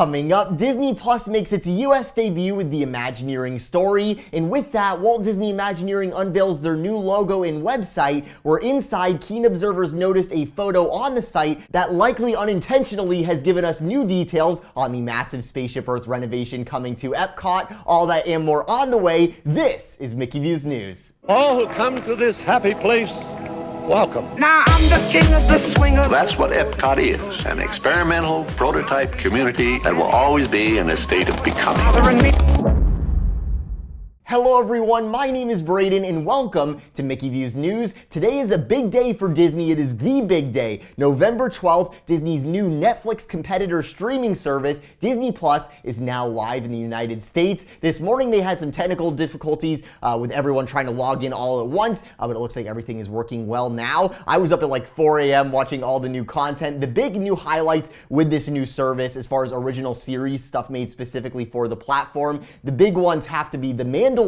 Coming up, Disney Plus makes its US debut with the Imagineering story, and with that, Walt Disney Imagineering unveils their new logo and website, where inside, keen observers noticed a photo on the site that likely unintentionally has given us new details on the massive Spaceship Earth renovation coming to Epcot. All that and more on the way. This is Mickey Views News. All who come to this happy place, welcome. Now I'm the king of the swingers. That's what Epcot is, an experimental prototype community that will always be in a state of becoming. Hello everyone, my name is Brayden and welcome to Mickey Views News. Today is a big day for Disney. It is the big day. November 12th, Disney's new Netflix competitor streaming service, Disney Plus, is now live in the United States. This morning they had some technical difficulties with everyone trying to log in all at once, but it looks like everything is working well now. I was up at like 4 a.m. watching all the new content. The big new highlights with this new service, as far as original series, stuff made specifically for the platform, the big ones have to be The Mandalorian,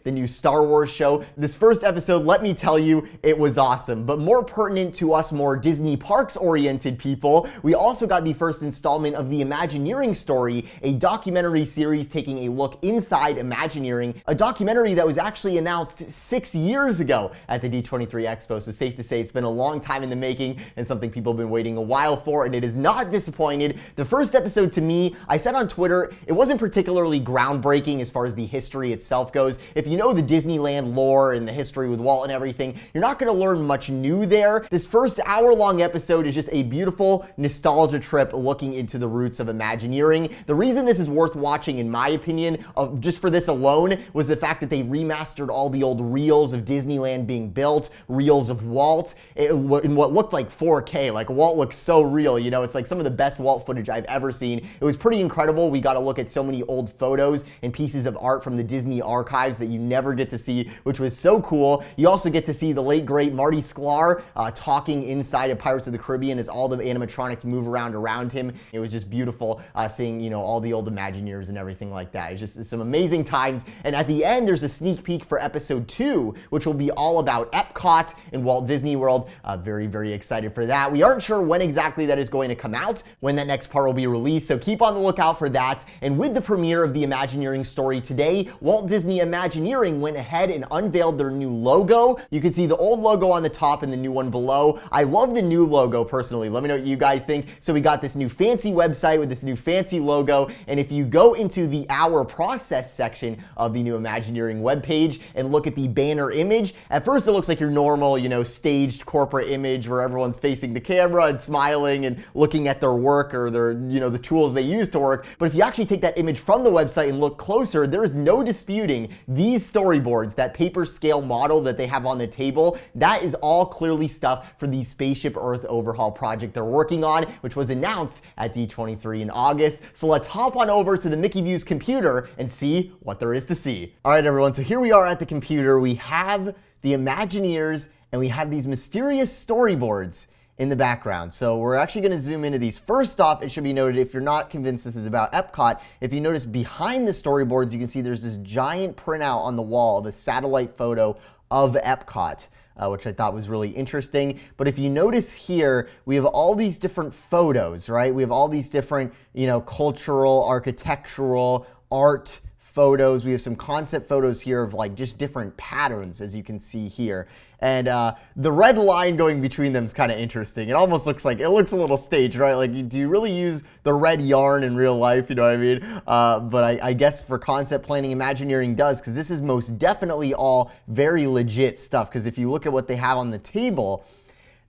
the new Star Wars show. This first episode, let me tell you, it was awesome. But more pertinent to us more Disney parks-oriented people, we also got the first installment of the Imagineering story, a documentary series taking a look inside Imagineering, a documentary that was actually announced 6 years ago at the D23 Expo, so safe to say it's been a long time in the making and something people have been waiting a while for, and it is not disappointed. The first episode, to me, I said on Twitter, it wasn't particularly groundbreaking as far as the history itself goes. If you know the Disneyland lore and the history with Walt and everything, you're not going to learn much new there. This first hour-long episode is just a beautiful nostalgia trip looking into the roots of Imagineering. The reason this is worth watching, in my opinion, just for this alone, was the fact that they remastered all the old reels of Disneyland being built, reels of Walt, in what looked like 4K. Like, Walt looks so real, you know? It's like some of the best Walt footage I've ever seen. It was pretty incredible. We got to look at so many old photos and pieces of art from the Disney archives that you never get to see, which was so cool. You also get to see the late great Marty Sklar talking inside of Pirates of the Caribbean as all the animatronics move around him. It was just beautiful seeing, you know, all the old Imagineers and everything like that. It's just some amazing times. And at the end, there's a sneak peek for episode 2, which will be all about Epcot and Walt Disney World. Very, very excited for that. We aren't sure when exactly that is going to come out, when that next part will be released, so keep on the lookout for that. And with the premiere of the Imagineering story today, Walt Disney Imagineering went ahead and unveiled their new logo. You can see the old logo on the top and the new one below. I love the new logo personally. Let me know what you guys think. So we got this new fancy website with this new fancy logo, and if you go into the Our Process section of the new Imagineering webpage and look at the banner image, at first it looks like your normal, you know, staged corporate image where everyone's facing the camera and smiling and looking at their work or their, you know, the tools they use to work. But if you actually take that image from the website and look closer, there is no disputing these storyboards, that paper scale model that they have on the table. That is all clearly stuff for the Spaceship Earth overhaul project they're working on, which was announced at D23 in August. So let's hop on over to the Mickey Views computer and see what there is to see. All right, everyone, so here we are at the computer. We have the Imagineers and we have these mysterious storyboards in the background. So we're actually going to zoom into these. First off, it should be noted, if you're not convinced this is about Epcot, if you notice behind the storyboards, you can see there's this giant printout on the wall of a satellite photo of Epcot, which I thought was really interesting. But if you notice here, we have all these different photos, right? We have all these different, you know, cultural, architectural, art photos. We have some concept photos here of like just different patterns, as you can see here. And the red line going between them is kind of interesting. It almost looks like, it looks a little staged, right? Like, do you really use the red yarn in real life? You know what I mean? But I guess for concept planning, Imagineering does, because this is most definitely all very legit stuff. Because if you look at what they have on the table,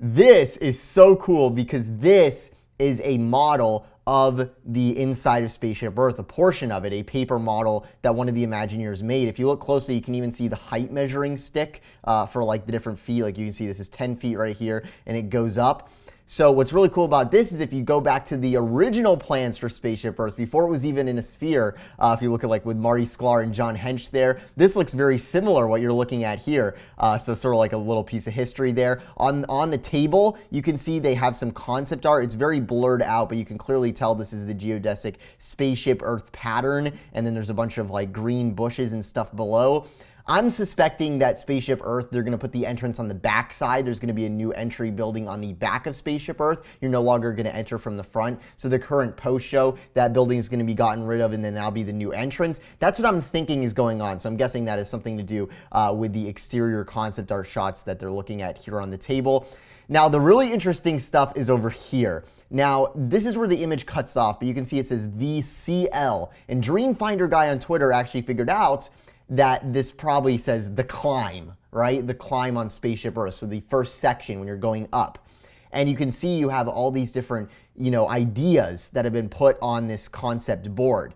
this is so cool because this is a model of the inside of Spaceship Earth, a portion of it, a paper model that one of the Imagineers made. If you look closely, you can even see the height measuring stick for like the different feet. Like you can see this is 10 feet right here and it goes up. So what's really cool about this is if you go back to the original plans for Spaceship Earth, before it was even in a sphere, if you look at like with Marty Sklar and John Hench there, this looks very similar what you're looking at here. So sort of like a little piece of history there. On the table, you can see they have some concept art. It's very blurred out, but you can clearly tell this is the geodesic Spaceship Earth pattern. And then there's a bunch of like green bushes and stuff below. I'm suspecting that Spaceship Earth, they're going to put the entrance on the back side. There's going to be a new entry building on the back of Spaceship Earth. You're no longer going to enter from the front. So the current post-show, that building is going to be gotten rid of, and then that'll be the new entrance. That's what I'm thinking is going on. So I'm guessing that has something to do with the exterior concept art shots that they're looking at here on the table. Now, the really interesting stuff is over here. Now, this is where the image cuts off, but you can see it says VCL. And Dreamfinder guy on Twitter actually figured out that this probably says the climb, right? The climb on Spaceship Earth. So the first section when you're going up. And you can see you have all these different, ideas that have been put on this concept board.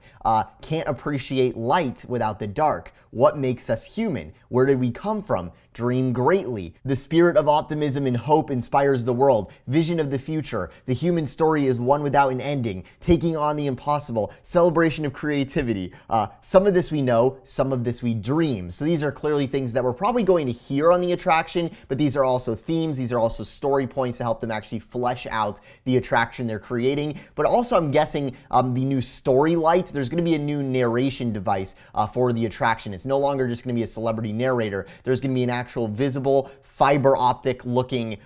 Can't appreciate light without the dark. What makes us human? Where did we come from? Dream greatly. The spirit of optimism and hope inspires the world. Vision of the future. The human story is one without an ending. Taking on the impossible. Celebration of creativity. Some of this we know, some of this we dream. So these are clearly things that we're probably going to hear on the attraction, but these are also themes. These are also story points to help them actually flesh out the attraction they're creating. But also I'm guessing the new story light, there's going to be a new narration device for the attraction. It's no longer just going to be a celebrity narrator. There's going to be an actual visible fiber optic looking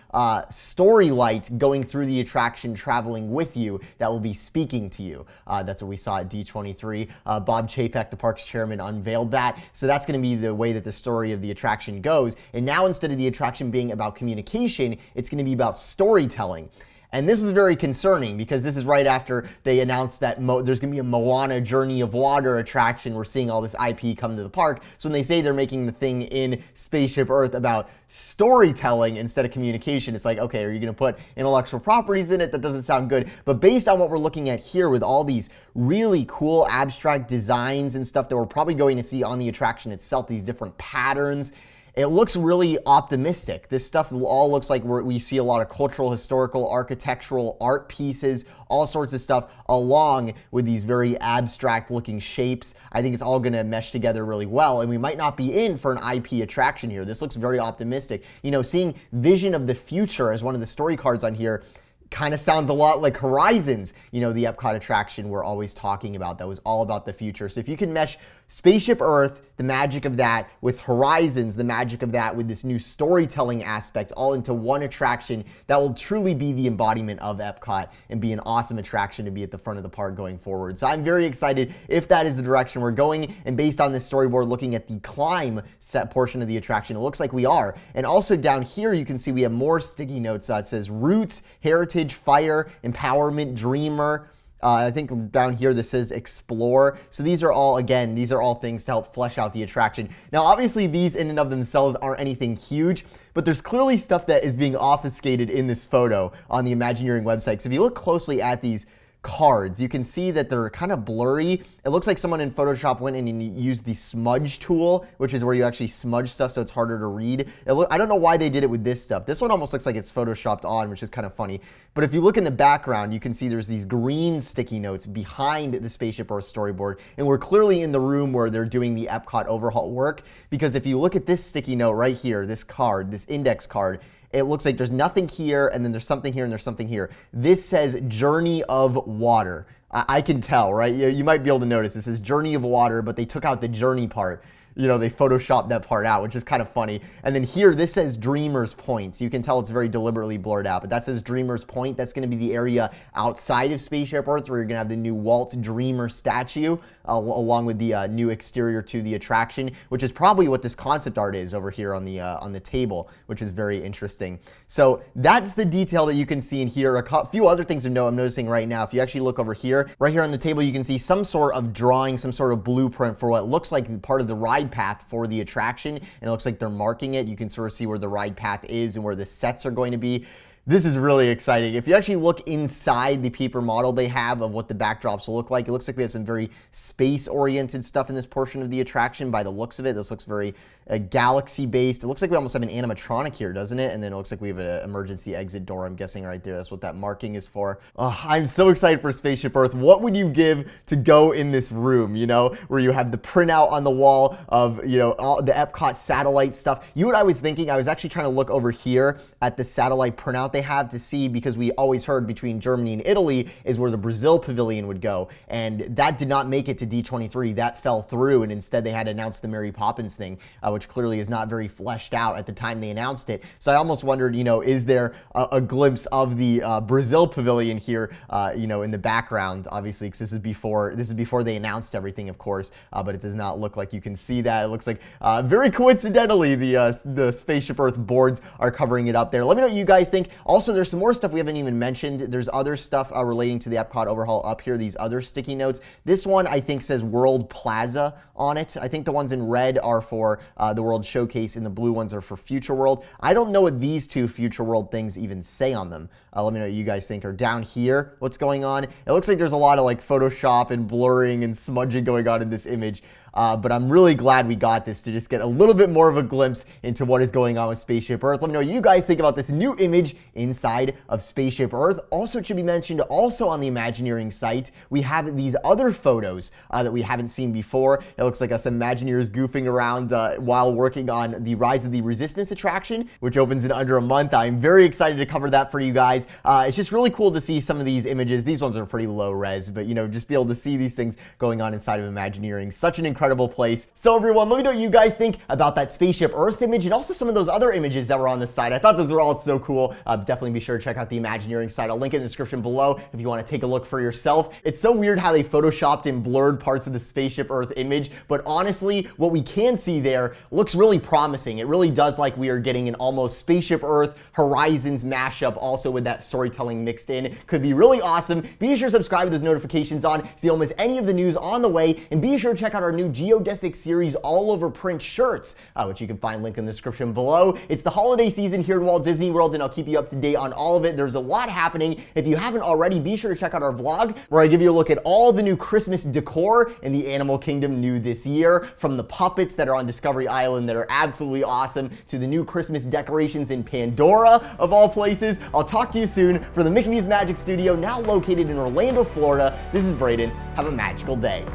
story light going through the attraction, traveling with you, that will be speaking to you. That's what we saw at D23. Bob Chapek, the parks chairman, unveiled that. So that's going to be the way that the story of the attraction goes. And now instead of the attraction being about communication, it's going to be about storytelling. And this is very concerning because this is right after they announced that there's going to be a Moana Journey of Water attraction. We're seeing all this IP come to the park. So when they say they're making the thing in Spaceship Earth about storytelling instead of communication, it's like, okay, are you going to put intellectual properties in it? That doesn't sound good. But based on what we're looking at here with all these really cool abstract designs and stuff that we're probably going to see on the attraction itself, these different patterns, it looks really optimistic. This stuff all looks like we see a lot of cultural, historical, architectural art pieces, all sorts of stuff along with these very abstract looking shapes. I think it's all going to mesh together really well, and we might not be in for an IP attraction here. This looks very optimistic. Seeing Vision of the Future as one of the story cards on here kind of sounds a lot like Horizons, the Epcot attraction we're always talking about that was all about the future. So if you can mesh Spaceship Earth, the magic of that, with Horizons, the magic of that, with this new storytelling aspect all into one attraction, that will truly be the embodiment of Epcot and be an awesome attraction to be at the front of the park going forward. So I'm very excited if that is the direction we're going. And based on this storyboard, looking at the climb set portion of the attraction, it looks like we are. And also down here, you can see we have more sticky notes. It says Roots, Heritage, Fire, Empowerment, Dreamer. I think down here this says Explore. So these are all things to help flesh out the attraction. Now, obviously, these in and of themselves aren't anything huge, but there's clearly stuff that is being obfuscated in this photo on the Imagineering website. So if you look closely at these cards, you can see that they're kind of blurry. It looks like someone in Photoshop went in and used the smudge tool, which is where you actually smudge stuff so it's harder to read. I don't know why they did it with this stuff. This one almost looks like it's photoshopped on, which is kind of funny. But if you look in the background, you can see there's these green sticky notes behind the Spaceship Earth storyboard. And we're clearly in the room where they're doing the Epcot overhaul work, because if you look at this sticky note right here, this card, this index card, it looks like there's nothing here, and then there's something here, and there's something here. This says Journey of Water. I can tell, right? You might be able to notice. It says Journey of Water, but they took out the journey part. They photoshopped that part out, which is kind of funny. And then here, this says Dreamer's Point. So you can tell it's very deliberately blurred out, but that says Dreamer's Point. That's going to be the area outside of Spaceship Earth where you're going to have the new Walt Dreamer statue, along with the new exterior to the attraction, which is probably what this concept art is over here on the table, which is very interesting. So that's the detail that you can see in here. A few other things to note I'm noticing right now. If you actually look over here, right here on the table, you can see some sort of drawing, some sort of blueprint for what looks like part of the ride path for the attraction, and it looks like they're marking it. You can sort of see where the ride path is and where the sets are going to be. This is really exciting. If you actually look inside the paper model they have of what the backdrops will look like, it looks like we have some very space-oriented stuff in this portion of the attraction by the looks of it. This looks very galaxy-based. It looks like we almost have an animatronic here, doesn't it? And then it looks like we have an emergency exit door, I'm guessing, right there. That's what that marking is for. Oh, I'm so excited for Spaceship Earth. What would you give to go in this room, where you have the printout on the wall of, all the Epcot satellite stuff? You know what I was thinking? I was actually trying to look over here at the satellite printout they they have to see, because we always heard between Germany and Italy is where the Brazil pavilion would go, and that did not make it to D23. That fell through, and instead they had to announce the Mary Poppins thing, which clearly is not very fleshed out at the time they announced it. So I almost wondered, is there a glimpse of the Brazil pavilion here, in the background, obviously, because this is before they announced everything, of course, but it does not look like you can see that. It looks like very coincidentally the Spaceship Earth boards are covering it up there. Let me know what you guys think. Also, there's some more stuff we haven't even mentioned. There's other stuff relating to the Epcot overhaul up here, these other sticky notes. This one I think says World Plaza on it. I think the ones in red are for the World Showcase and the blue ones are for Future World. I don't know what these two Future World things even say on them. Let me know what you guys think. Or down here, what's going on? It looks like there's a lot of like Photoshop and blurring and smudging going on in this image. But I'm really glad we got this to just get a little bit more of a glimpse into what is going on with Spaceship Earth. Let me know what you guys think about this new image inside of Spaceship Earth. Also, it should be mentioned, also on the Imagineering site, we have these other photos that we haven't seen before. It looks like us Imagineers goofing around while working on the Rise of the Resistance attraction, which opens in under a month. I'm very excited to cover that for you guys. It's just really cool to see some of these images. These ones are pretty low res, but just be able to see these things going on inside of Imagineering. Such an incredible place. So everyone, let me know what you guys think about that Spaceship Earth image and also some of those other images that were on the site. I thought those were all so cool. Definitely be sure to check out the Imagineering site. I'll link it in the description below if you want to take a look for yourself. It's so weird how they photoshopped and blurred parts of the Spaceship Earth image, but honestly, what we can see there looks really promising. It really does like we are getting an almost Spaceship Earth Horizons mashup, also with that storytelling mixed in. Could be really awesome. Be sure to subscribe with those notifications on so you don't miss any of the news on the way, and be sure to check out our new Geodesic series all over print shirts, which you can find link in the description below. It's the holiday season here at Walt Disney World, and I'll keep you up to date on all of it. There's a lot happening. If you haven't already, be sure to check out our vlog where I give you a look at all the new Christmas decor in the Animal Kingdom new this year, from the puppets that are on Discovery Island that are absolutely awesome to the new Christmas decorations in Pandora, of all places. I'll talk to you soon from the Mickey Mouse Magic Studio, now located in Orlando, Florida. This is Brayden. Have a magical day.